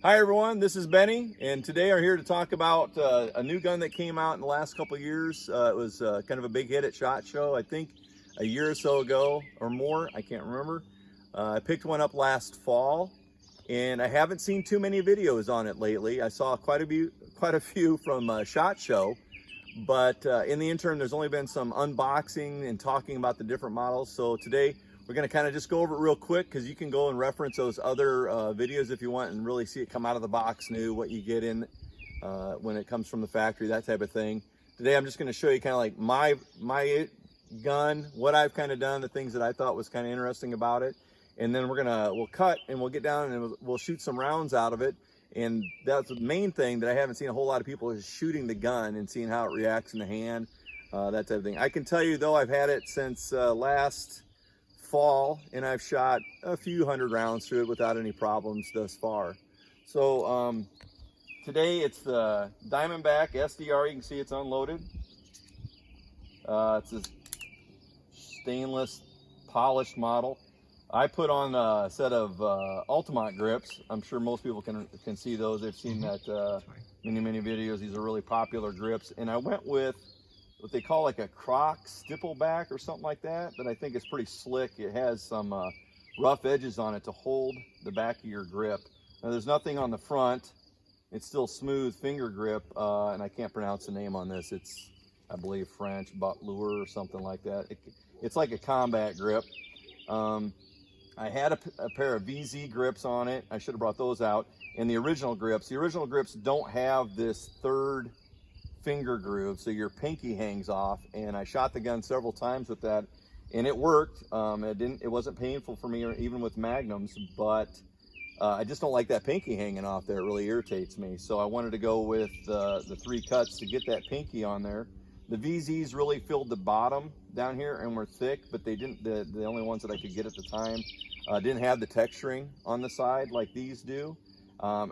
Hi everyone, this is Benny, and today I'm here to talk about a new gun that came out in the last couple of years. It was kind of a big hit at SHOT Show, I think a year or so ago or more, I can't remember. I picked one up last fall, and I haven't seen too many videos on it lately. I saw quite a few from SHOT Show, but in the interim, there's only been some unboxing and talking about the different models. So today, we're going to kind of just go over it real quick because you can go and reference those other videos if you want and really see it come out of the box new, what you get in when it comes from the factory, that type of thing. Today I'm just going to show you kind of like my gun, what I've kind of done, the things that I thought was kind of interesting about it. And then we'll cut and we'll get down and we'll shoot some rounds out of it. And that's the main thing that I haven't seen a whole lot of people is shooting the gun and seeing how it reacts in the hand, that type of thing. I can tell you though, I've had it since last fall, and I've shot a few hundred rounds through it without any problems thus far. So today it's the Diamondback SDR. You can see it's unloaded. It's a stainless polished model. I put on a set of Ultimate grips. I'm sure most people can see those. They've seen that many videos. These are really popular grips, and I went with what they call like a croc stippleback or something like that, I think is pretty slick. It has some rough edges on it to hold the back of your grip. Now there's nothing on the front. It's still smooth finger grip, and I can't pronounce the name on this. It's, I believe, French, Batlure or something like that. It's like a combat grip. I had a pair of VZ grips on it. I should have brought those out. And the original grips don't have this third finger groove, so your pinky hangs off, and I shot the gun several times with that, and it worked. It wasn't painful for me, or even with Magnums, but I just don't like that pinky hanging off there. It really irritates me. So I wanted to go with the 3 cuts to get that pinky on there. The VZs really filled the bottom down here and were thick, but they didn't. The only ones that I could get at the time didn't have the texturing on the side like these do.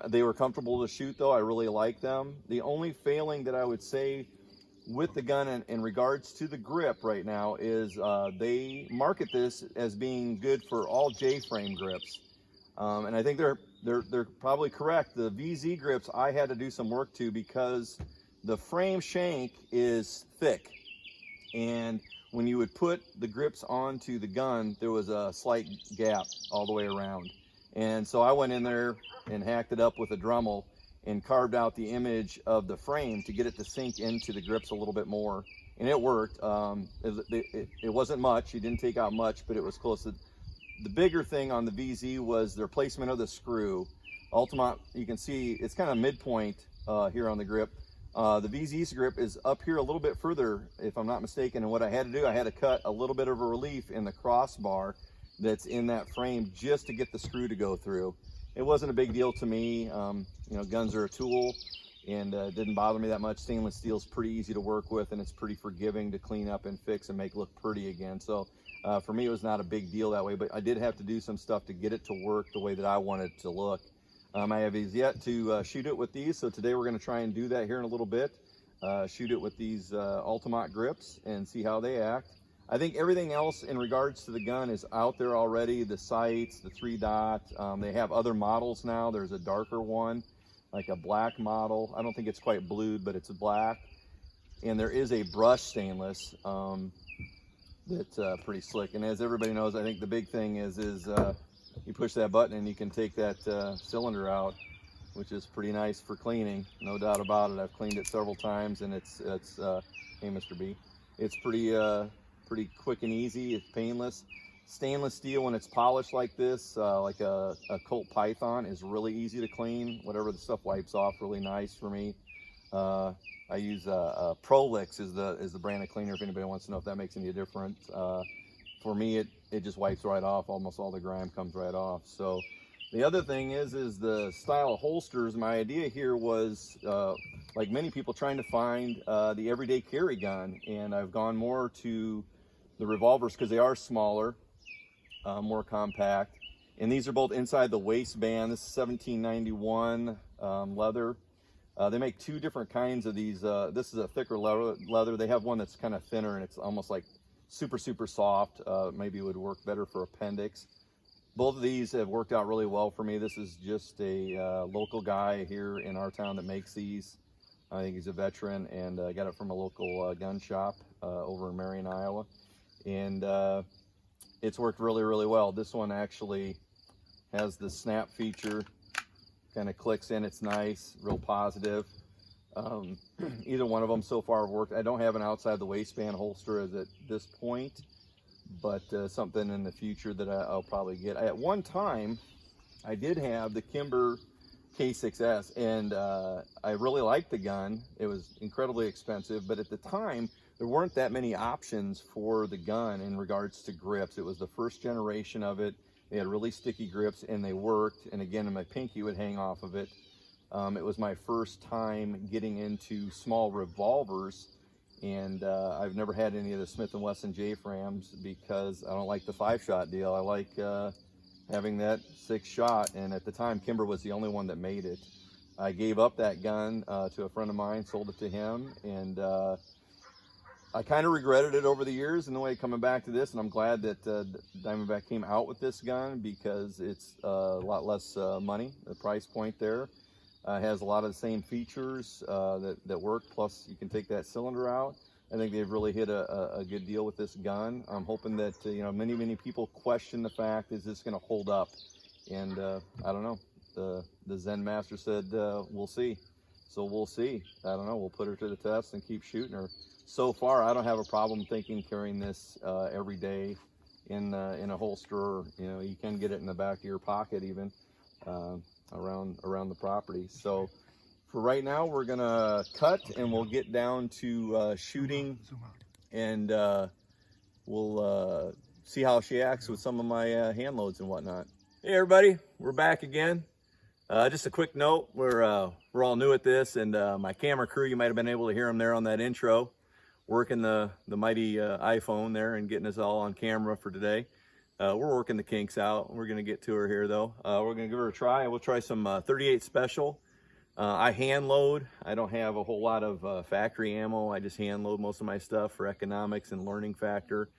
They were comfortable to shoot though. I really like them. The only failing that I would say with the gun in regards to the grip right now is they market this as being good for all J-frame grips. And I think they're probably correct. The VZ grips I had to do some work to because the frame shank is thick. And when you would put the grips onto the gun, there was a slight gap all the way around. And so I went in there and hacked it up with a Dremel and carved out the image of the frame to get it to sink into the grips a little bit more. And it worked. It wasn't much. You didn't take out much, but it was close. The bigger thing on the VZ was their placement of the screw. Ultimate, you can see it's kind of midpoint here on the grip. The VZ's grip is up here a little bit further, if I'm not mistaken. And what I had to do, I had to cut a little bit of a relief in the crossbar that's in that frame just to get the screw to go through. It wasn't a big deal to me. You know, guns are a tool, and it didn't bother me that much. Stainless steel is pretty easy to work with, and it's pretty forgiving to clean up and fix and make look pretty again. So for me, it was not a big deal that way, but I did have to do some stuff to get it to work the way that I wanted it to look. I have yet to shoot it with these, so today we're going to try and do that here in a little bit. Shoot it with these Ultimate grips and see how they act. I think everything else in regards to the gun is out there already. The sights, the 3-dot. They have other models now. There's a darker one, like a black model. I don't think it's quite blued, but it's black. And there is a brush stainless that's pretty slick. And as everybody knows, I think the big thing is you push that button and you can take that cylinder out, which is pretty nice for cleaning, no doubt about it. I've cleaned it several times, and it's hey Mr. B, it's pretty quick and easy. It's painless. Stainless steel, when it's polished like this, like a Colt Python, is really easy to clean. Whatever the stuff wipes off really nice for me. I use Prolix is the brand of cleaner, if anybody wants to know if that makes any difference. For me, it just wipes right off. Almost all the grime comes right off. So the other thing is the style of holsters. My idea here was, like many people, trying to find the everyday carry gun, and I've gone more to the revolvers because they are smaller, more compact, and these are both inside the waistband. This is 1791 leather. They make 2 different kinds of these. This is a thicker leather. They have one that's kind of thinner, and it's almost like super soft. Maybe it would work better for appendix. both of these have worked out really well for me. This is just a local guy here in our town that makes these. I think he's a veteran, and I got it from a local gun shop over in Marion, Iowa. And it's worked really, really well. This one actually has the snap feature, kind of clicks in, it's nice, real positive. Either one of them so far have worked. I don't have an outside the waistband holster as at this point, but something in the future that I'll probably get. At one time, I did have the Kimber K6S, and I really liked the gun. It was incredibly expensive, but at the time, there weren't that many options for the gun in regards to grips. It was the first generation of it. They had really sticky grips, and they worked. And again, my pinky would hang off of it. It was my first time getting into small revolvers, and I've never had any of the Smith & Wesson J-Frams because I don't like the 5-shot deal. I like having that 6-shot, and at the time, Kimber was the only one that made it. I gave up that gun to a friend of mine, sold it to him, and I kind of regretted it over the years in the way coming back to this, and I'm glad that Diamondback came out with this gun because it's a lot less money, the price point there. Has a lot of the same features that work, plus you can take that cylinder out. I think they've really hit a good deal with this gun. I'm hoping that, you know, many people question the fact, is this going to hold up? And I don't know. The Zen Master said, we'll see. So we'll see. I don't know. We'll put her to the test and keep shooting her. So far, I don't have a problem carrying this every day in a holster. You know, you can get it in the back of your pocket even. Around the property. So for right now, we're gonna cut and we'll get down to shooting, and we'll see how she acts with some of my hand loads and whatnot. Hey everybody, we're back again. Just a quick note, we're all new at this, and my camera crew, you might have been able to hear them there on that intro, working the mighty iPhone there and getting us all on camera for today. We're working the kinks out. We're gonna get to her here though. We're gonna give her a try. We'll try some 38 special. I hand load. I don't have a whole lot of factory ammo. I just hand load most of my stuff for economics and learning factor.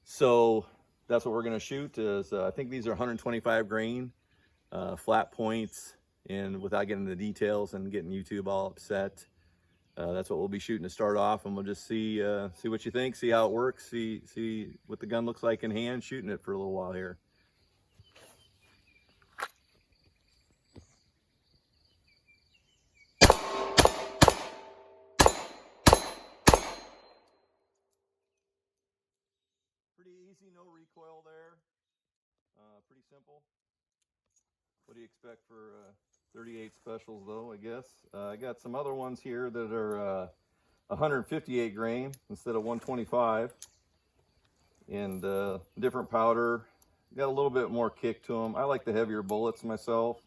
So that's what we're gonna shoot. Is I think these are 125 grain flat points, and without getting into the details and getting YouTube all upset. That's what we'll be shooting to start off, and we'll just see what you think, see how it works, see what the gun looks like in hand, shooting it for a little while here. Pretty easy, no recoil there. Pretty simple. What do you expect for 38 specials though, I guess? I got some other ones here that are 158 grain instead of 125, and different powder. Got a little bit more kick to them. I like the heavier bullets myself.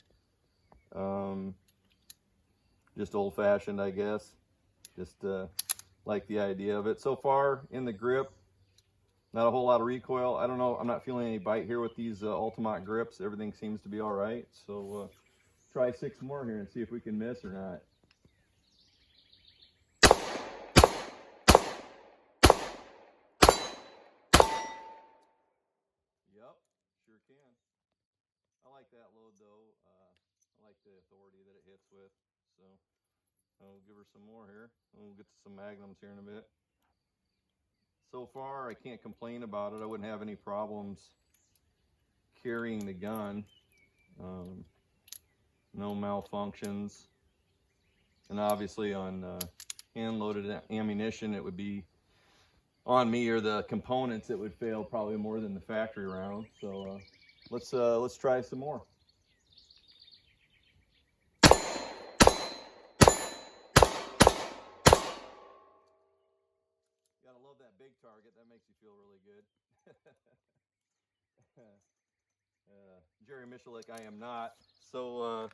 Just old-fashioned, I guess. Just like the idea of it. So far in the grip, not a whole lot of recoil. I don't know, I'm not feeling any bite here with these Ultimate grips. Everything seems to be all right. So try 6 more here and see if we can miss or not. Yep, sure can. I like that load though. I like the authority that it hits with. So I'll give her some more here. We'll get to some Magnums here in a bit. So far, I can't complain about it. I wouldn't have any problems carrying the gun. No malfunctions. And obviously on hand-loaded ammunition, it would be on me or the components that would fail probably more than the factory round. So let's try some more. Gotta love that big target. That makes you feel really good. Jerry Michalik, I am not. So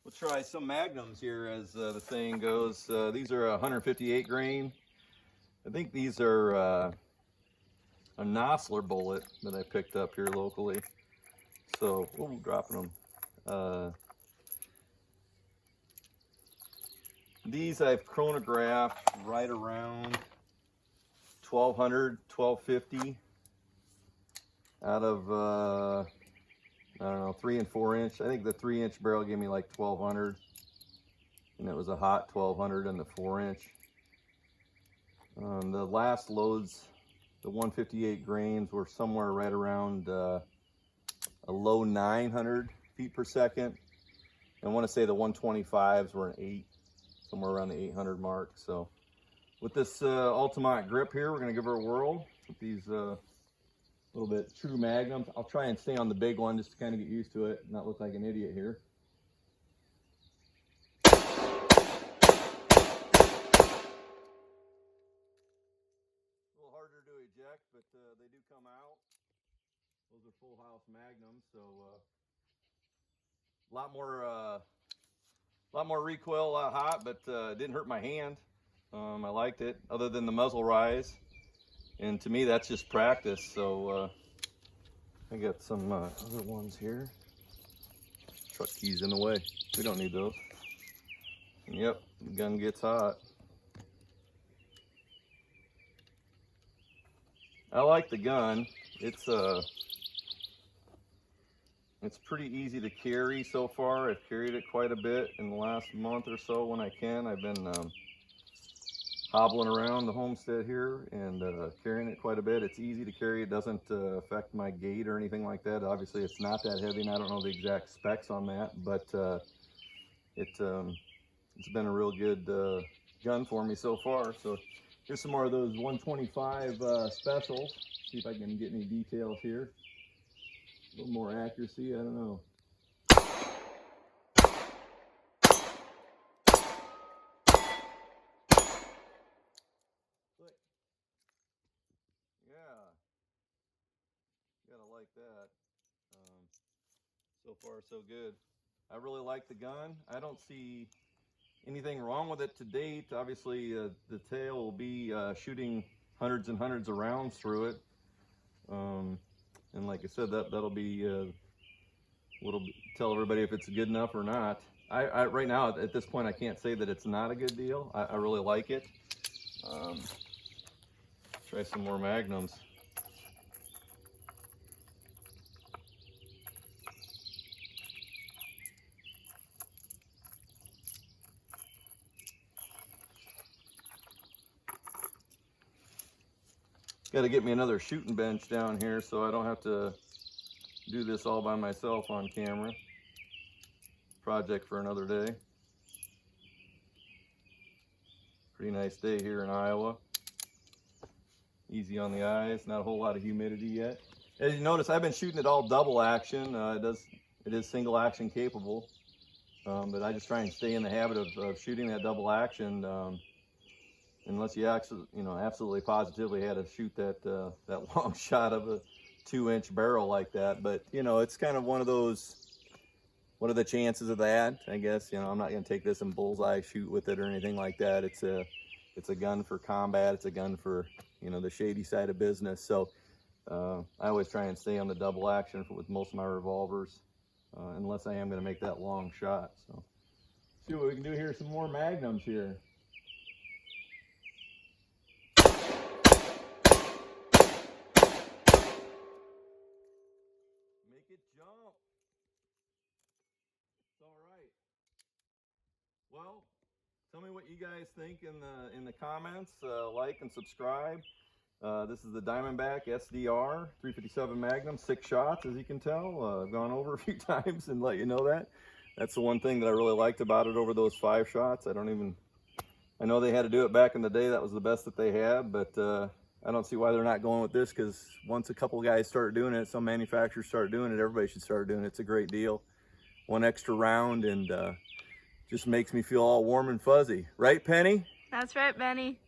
we'll try some Magnums here, as the saying goes. These are 158 grain. I think these are a Nosler bullet that I picked up here locally. So, dropping them. These I've chronographed right around 1200, 1250. out of, I don't know, 3 and 4 inch. I think the 3 inch barrel gave me like 1200. And it was a hot 1200 in the 4 inch. The last loads, the 158 grains, were somewhere right around a low 900 feet per second. And I want to say the 125s were an 8, somewhere around the 800 mark. So with this Altamont grip here, we're going to give her a whirl with these little bit true Magnums. I'll try and stay on the big one just to kind of get used to it, not look like an idiot here. Harder to eject, but they do come out. Those are full house Magnums, so a lot more recoil, a lot hot, but it didn't hurt my hand. I liked it, other than the muzzle rise, and to me that's just practice. So I got some other ones here. Truck keys in the way. We don't need those. And yep, the gun gets hot. I like the gun. It's pretty easy to carry so far. I've carried it quite a bit in the last month or so when I can. I've been hobbling around the homestead here and carrying it quite a bit. It's easy to carry. It doesn't affect my gait or anything like that. Obviously, it's not that heavy, and I don't know the exact specs on that, but it's been a real good gun for me so far. So here's some more of those 125 specials. See if I can get any details here. A little more accuracy, I don't know. Click. Yeah. You gotta like that. So far, so good. I really like the gun. I don't see anything wrong with it to date. Obviously, the tail will be shooting hundreds and hundreds of rounds through it. And like I said, that'll be what'll tell everybody if it's good enough or not. I right now, at this point, I can't say that it's not a good deal. I really like it. Try some more Magnums. Got to get me another shooting bench down here so I don't have to do this all by myself on camera. Project for another day. Pretty nice day here in Iowa. Easy on the eyes, not a whole lot of humidity yet. As you notice, I've been shooting it all double action. It is single action capable, but I just try and stay in the habit of shooting that double action. Unless you actually, absolutely positively had to shoot that long shot of a 2-inch barrel like that. But it's kind of one of those. What are the chances of that? I guess I'm not going to take this and bullseye shoot with it or anything like that. It's a gun for combat. It's a gun for the shady side of business. So I always try and stay on the double action with most of my revolvers, unless I am going to make that long shot. So see what we can do here. Some more Magnums here. Make it jump. It's all right. Well, tell me what you guys think in the comments. Like and subscribe. This is the Diamondback SDR 357 Magnum, 6 shots, as you can tell. I've gone over a few times and let you know that. That's the one thing that I really liked about it over those 5 shots. I know they had to do it back in the day. That was the best that they had, but I don't see why they're not going with this, because once a couple guys start doing it, some manufacturers start doing it, everybody should start doing it. It's a great deal. One extra round and just makes me feel all warm and fuzzy. Right, Penny? That's right, Benny.